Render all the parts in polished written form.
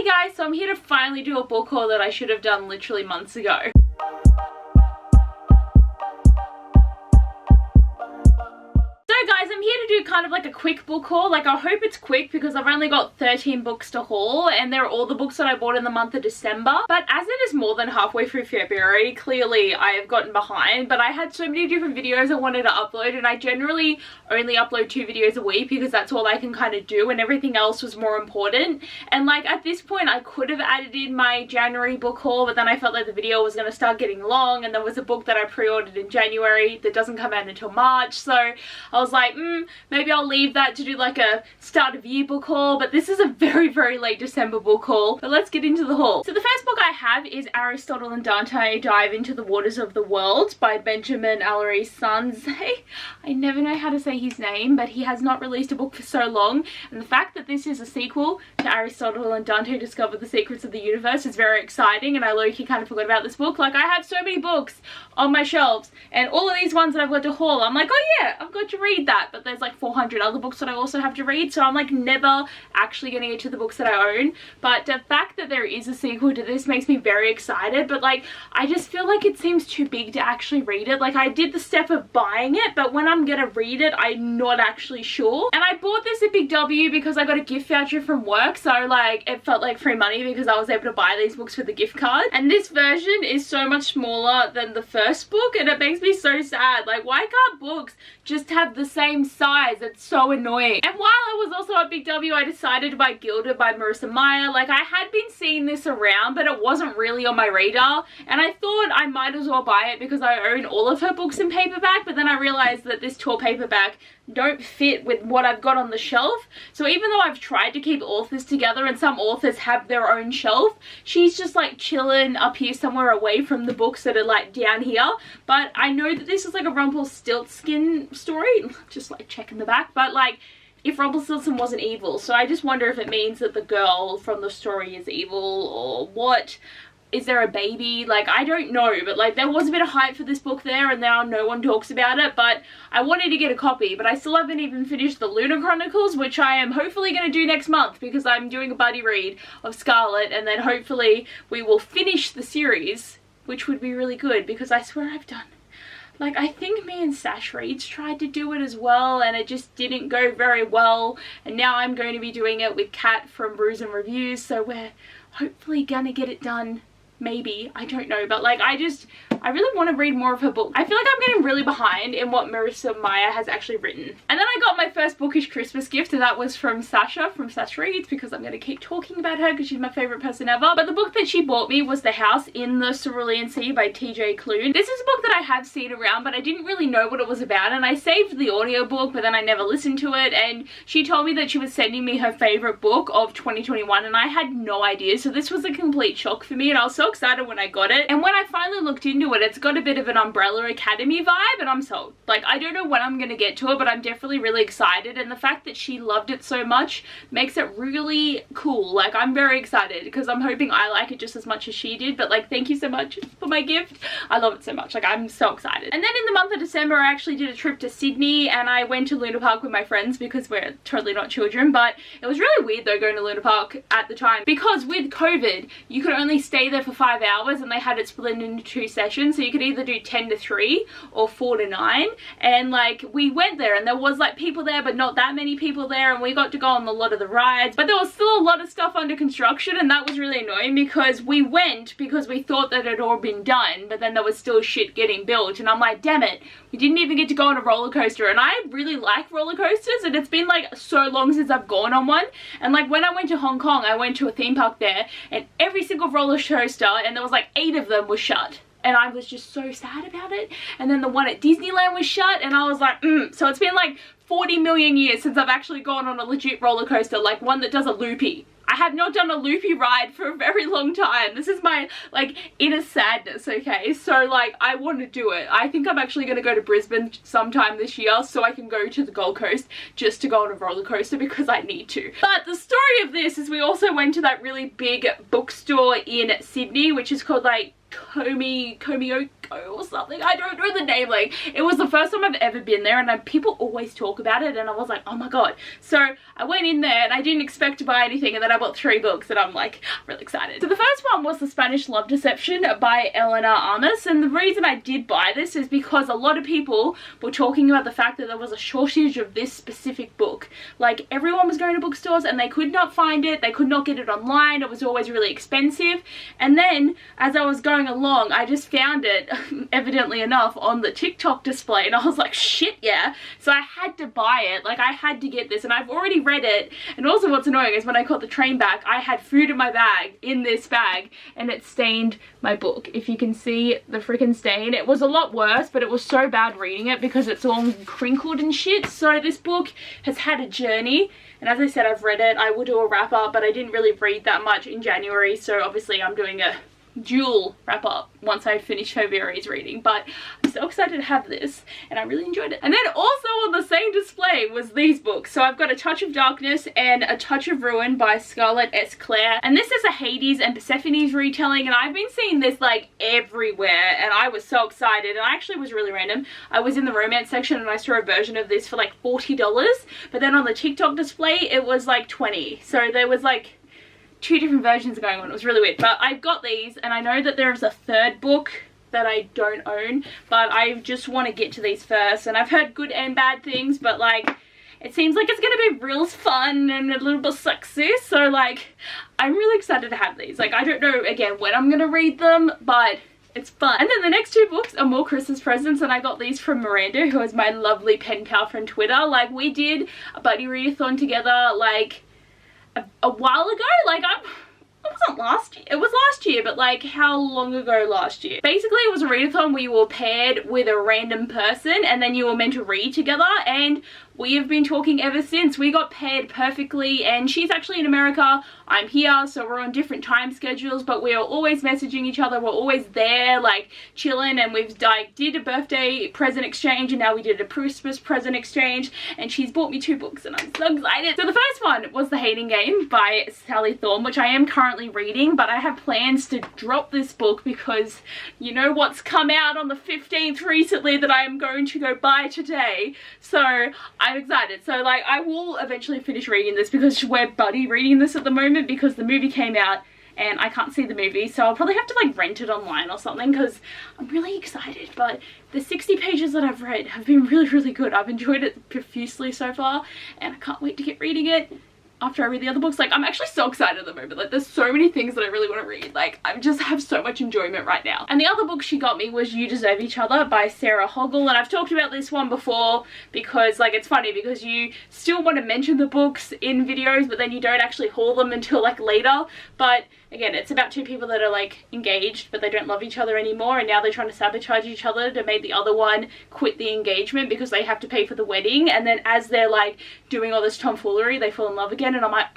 Hey guys, so I'm here to finally do a book haul that I should have done literally months ago. So guys, I'm here to do kind of like a quick book haul. Like, I hope it's quick because I've only got 13 books to haul and they're all the books that I bought in the month of December. But as it is more than halfway through February, clearly I have gotten behind. But I had so many different videos I wanted to upload, and I generally only upload 2 videos a week because that's all I can kind of do, and everything else was more important. And like at this point I could have added in my January book haul, but then I felt like the video was going to start getting long, and there was a book that I pre-ordered in January that doesn't come out until March. So I was like, maybe I'll leave that to do like a start of year book haul, but this is a very late December book haul. But let's get into the haul. So the first book I have is Aristotle and Dante Dive into the Waters of the World by Benjamin Allery Sanzay. I never know how to say his name, but he has not released a book for so long, and the fact that this is a sequel to Aristotle and Dante Discover the Secrets of the Universe is very exciting, and I low-key kind of forgot about this book. Like, I have so many books on my shelves, and all of these ones that I've got to haul, I'm like, oh yeah, I've got to read that, but there's like 400 other books that I also have to read, so I'm like never actually going to get to the books that I own. But the fact that there is a sequel to this makes me very excited, but like I just feel like it seems too big to actually read it. Like, I did the step of buying it, but when I'm gonna read it I'm not actually sure. And I bought this at Big W because I got a gift voucher from work, so like it felt like free money because I was able to buy these books with the gift card. And this version is so much smaller than the first book, and it makes me so sad. Like, why can't books just have the same size? It's so annoying. And while I was also at Big W, I decided to buy Gilded by Marissa Meyer. Like, I had been seeing this around, but it wasn't really on my radar, and I thought I might as well buy it because I own all of her books in paperback. But then I realized that this tall paperback don't fit with what I've got on the shelf. So even though I've tried to keep authors together, and some authors have their own shelf, she's just like chilling up here somewhere away from the books that are like down here. But I know that this is like a Rumpelstiltskin story, just like checking the back, but like if Rumpelstiltskin wasn't evil, so I just wonder if it means that the girl from the story is evil or what. Is there a baby? Like, I don't know, but like there was a bit of hype for this book there, and now no one talks about it. But I wanted to get a copy, but I still haven't even finished the Lunar Chronicles, which I am hopefully going to do next month because I'm doing a buddy read of Scarlet, and then hopefully we will finish the series, which would be really good because I swear I've done, like, I think me and Sash Reads tried to do it as well, and it just didn't go very well. And now I'm going to be doing it with Kat from Brews and Reviews, so we're hopefully gonna get it done. Maybe, I don't know, but like I really want to read more of her book. I feel like I'm getting really behind in what Marissa Meyer has actually written. And then I got my first bookish Christmas gift, and that was from Sasha from Sash Reads, because I'm going to keep talking about her because she's my favourite person ever. But the book that she bought me was The House in the Cerulean Sea by TJ Klune. This is a book that I have seen around, but I didn't really know what it was about, and I saved the audiobook, but then I never listened to it. And she told me that she was sending me her favourite book of 2021, and I had no idea, so this was a complete shock for me, and I was so excited when I got it. And when I finally looked into it, it's got a bit of an Umbrella Academy vibe, and I'm sold. Like, I don't know when I'm gonna get to it, but I'm definitely really excited, and the fact that she loved it so much makes it really cool. Like, I'm very excited because I'm hoping I like it just as much as she did. But like, thank you so much for my gift. I love it so much. Like, I'm so excited. And then in the month of December I actually did a trip to Sydney, and I went to Luna Park with my friends because we're totally not children. But it was really weird though going to Luna Park at the time, because with COVID you could only stay there for 5 hours, and they had it split into 2 sessions, so you could either do 10 to 3 or 4 to 9. And like, we went there and there was like people there, but not that many people there, and we got to go on a lot of the rides, but there was still a lot of stuff under construction, and that was really annoying because we went because we thought that it had all been done, but then there was still shit getting built, and I'm like, damn it, we didn't even get to go on a roller coaster. And I really like roller coasters, and it's been like so long since I've gone on one. And like, when I went to Hong Kong, I went to a theme park there, and every single roller coaster, and there was like 8 of them, was shut. And I was just so sad about it. And then the one at Disneyland was shut, and I was like, So it's been like 40 million years since I've actually gone on a legit roller coaster, like one that does a loopy. I have not done a loopy ride for a very long time. This is my like inner sadness, okay? So like, I want to do it. I think I'm actually going to go to Brisbane sometime this year so I can go to the Gold Coast just to go on a roller coaster because I need to. But the story of this is we also went to that really big bookstore in Sydney, which is called like Comey Oak Chateau or something. I don't know the name. Like, it was the first time I've ever been there, and people always talk about it, and I was like, oh my god. So I went in there and I didn't expect to buy anything, and then I bought 3 books, and I'm like really excited. So the first one was The Spanish Love Deception by Eleanor Armas, and the reason I did buy this is because a lot of people were talking about the fact that there was a shortage of this specific book. Like, everyone was going to bookstores and they could not find it, they could not get it online, it was always really expensive. And then as I was going along, I just found it, evidently enough, on the TikTok display, and I was like, shit, yeah. So I had to buy it. Like, I had to get this, and I've already read it. And also what's annoying is when I caught the train back, I had food in my bag, in this bag, and it stained my book. If you can see the freaking stain, it was a lot worse, but it was so bad reading it because it's all crinkled and shit. So this book has had a journey, and as I said, I've read it. I will do a wrap up, but I didn't really read that much in January, so obviously I'm doing a dual wrap up once I finish February's reading. But I'm so excited to have this, and I really enjoyed it. And then also on the same display was these books. So I've got A Touch of Darkness and A Touch of Ruin by Scarlett S. Clare, and this is a Hades and Persephone's retelling, and I've been seeing this like everywhere, and I was so excited. And I actually was really random. I was in the romance section and I saw a version of this for like $40, but then on the TikTok display it was like $20. So there was like 2 different versions going on. It was really weird, but I've got these, and I know that there's a 3rd book that I don't own, but I just want to get to these first. And I've heard good and bad things, but like, it seems like it's gonna be real fun and a little bit sexy, so like, I'm really excited to have these. Like, I don't know again when I'm gonna read them, but it's fun. And then the next 2 books are more Christmas presents, and I got these from Miranda, who is my lovely pen pal from Twitter. Like, we did a buddy readathon together like a while ago. Like, it wasn't last year. It was last year, but like, how long ago last year? Basically, it was a readathon where you were paired with a random person, and then you were meant to read together, and we have been talking ever since. We got paired perfectly, and she's actually in America, I'm here, so we're on different time schedules, but we are always messaging each other. We're always there, like, chilling, and we've like did a birthday present exchange, and now we did a Christmas present exchange, and she's bought me 2 books, and I'm so excited. So the first one was The Hating Game by Sally Thorne, which I am currently reading, but I have plans to drop this book because you know what's come out on the 15th recently that I am going to go buy today. So I'm excited. So like, I will eventually finish reading this because we're buddy reading this at the moment because the movie came out and I can't see the movie, so I'll probably have to like rent it online or something because I'm really excited. But the 60 pages that I've read have been really good. I've enjoyed it profusely so far, and I can't wait to get reading it after I read the other books. Like, I'm actually so excited at the moment. Like, there's so many things that I really want to read. Like, I just have so much enjoyment right now. And the other book she got me was You Deserve Each Other by Sarah Hoggle, and I've talked about this one before because like, it's funny because you still want to mention the books in videos, but then you don't actually haul them until like later. But again, it's about 2 people that are like engaged, but they don't love each other anymore, and now they're trying to sabotage each other to make the other one quit the engagement because they have to pay for the wedding. And then as they're like doing all this tomfoolery, they fall in love again, and I'm like,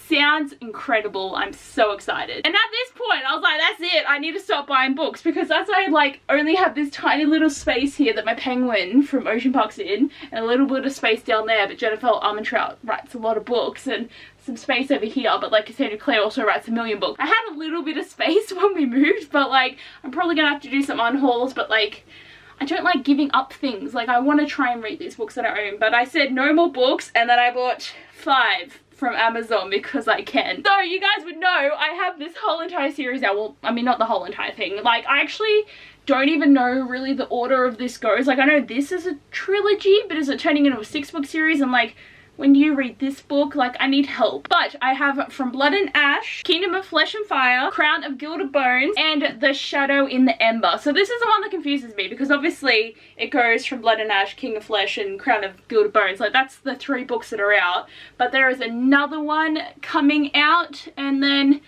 sounds incredible. I'm so excited. And at this point, I was like, that's it. I need to stop buying books because as I like only have this tiny little space here that my penguin from Ocean Park's in, and a little bit of space down there, but Jennifer Armentrout writes a lot of books, and some space over here, but like Cassandra Clare also writes a million books. I had a little bit of space when we moved, but like, I'm probably gonna have to do some unhauls, but like, I don't like giving up things. Like, I want to try and read these books that I own, but I said no more books, and then I bought 5 from Amazon because I can. So you guys would know I have this whole entire series now. Well, I mean, not the whole entire thing. Like, I actually don't even know really the order of this goes. Like, I know this is a trilogy, but is it turning into a 6-book series? And like, when do you read this book? Like, I need help. But I have From Blood and Ash, Kingdom of Flesh and Fire, Crown of Gilded Bones, and The Shadow in the Ember. So this is the one that confuses me because obviously it goes from Blood and Ash, King of Flesh, and Crown of Gilded Bones. Like, that's the 3 books that are out. But there is another one coming out, and then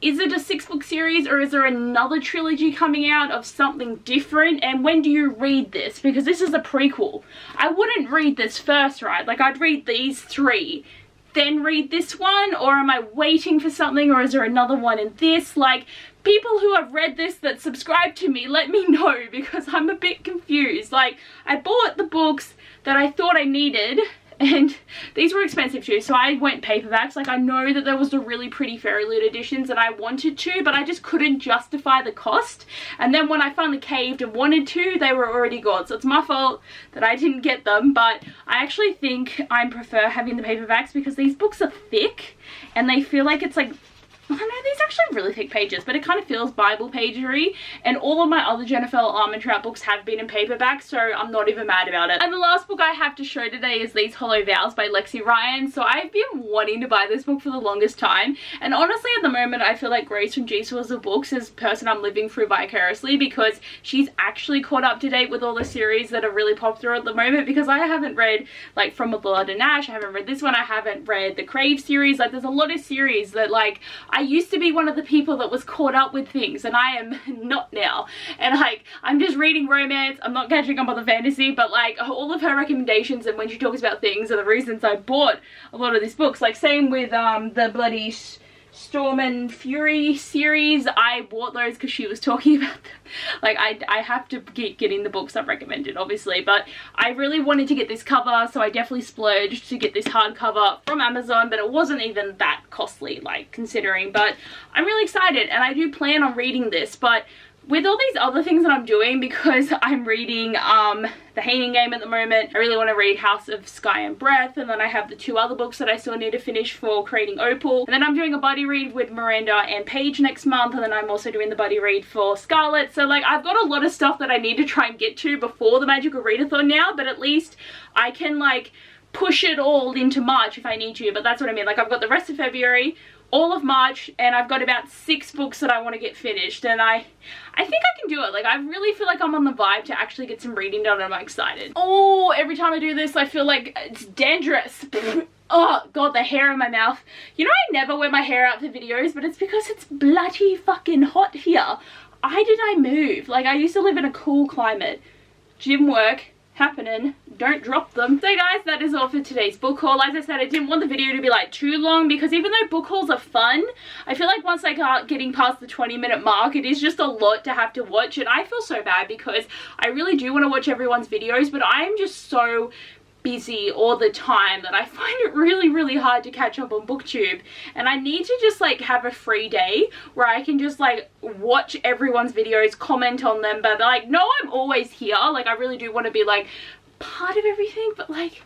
is it a 6-book series or is there another trilogy coming out of something different? And when do you read this? Because this is a prequel. I wouldn't read this first, right? Like, I'd read these 3, then read this one, or am I waiting for something, or is there another one in this? Like, people who have read this that subscribe to me, let me know because I'm a bit confused. Like, I bought the books that I thought I needed and these were expensive too, so I went paperbacks. Like, I know that there was the really pretty Fairy Loot editions and I wanted to, but I just couldn't justify the cost. And then when I finally caved and wanted to, they were already gone, so it's my fault that I didn't get them. But I actually think I prefer having the paperbacks because these books are thick and they feel like it's like, I don't know, these are actually really thick pages, but it kind of feels Bible pagery, and all of my other Jennifer Almond Trout books have been in paperback, so I'm not even mad about it. And the last book I have to show today is These Hollow Vows by Lexi Ryan. So I've been wanting to buy this book for the longest time, and honestly at the moment I feel like Grace from G-Source of Books is the person I'm living through vicariously, because she's actually caught up to date with all the series that are really popular at the moment, because I haven't read like From Blood and Ash, I haven't read this one, I haven't read the Crave series. Like, there's a lot of series that, like, I used to be one of the people that was caught up with things, and I am not now. And like, I'm just reading romance, I'm not catching up on the fantasy, but like all of her recommendations and when she talks about things are the reasons I bought a lot of these books. Like, same with the bloody Storm and Fury series. I bought those because she was talking about them. Like, I have to keep getting the books I've recommended, obviously, but I really wanted to get this cover, so I definitely splurged to get this hardcover from Amazon, but it wasn't even that costly, like, considering. But I'm really excited, and I do plan on reading this. But with all these other things that I'm doing, because I'm reading The Hanging Game at the moment, I really want to read House of Sky and Breath, and then I have the 2 other books that I still need to finish for Creating Opal, and then I'm doing a buddy read with Miranda and Paige next month, and then I'm also doing the buddy read for Scarlet. So like, I've got a lot of stuff that I need to try and get to before the Magical Readathon now, but at least I can like push it all into March if I need to. But that's what I mean, like, I've got the rest of February, all of March, and I've got about 6 books that I want to get finished, and I think I can do it. Like, I really feel like I'm on the vibe to actually get some reading done, and I'm excited. Oh, every time I do this I feel like it's dangerous. Oh god, the hair in my mouth. You know, I never wear my hair out for videos, but it's because it's bloody fucking hot here. Did I move? Like, I used to live in a cool climate. Gym work happening, don't drop them. So guys, that is all for today's book haul. As I said, I didn't want the video to be like too long, because even though book hauls are fun, I feel like once I start getting past the 20-minute mark, it is just a lot to have to watch, and I feel so bad because I really do want to watch everyone's videos, but I'm just so busy all the time that I find it really hard to catch up on BookTube, and I need to just like have a free day where I can just like watch everyone's videos, comment on them, but like, no, I'm always here. Like, I really do want to be like part of everything, but like,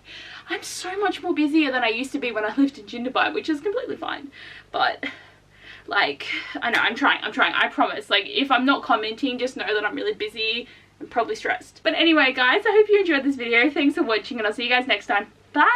I'm so much more busier than I used to be when I lived in Jindabyne, which is completely fine. But like, I know, I'm trying, I promise. Like, if I'm not commenting, just know that I'm really busy. I'm probably stressed. But anyway guys, I hope you enjoyed this video. Thanks for watching, and I'll see you guys next time. Bye!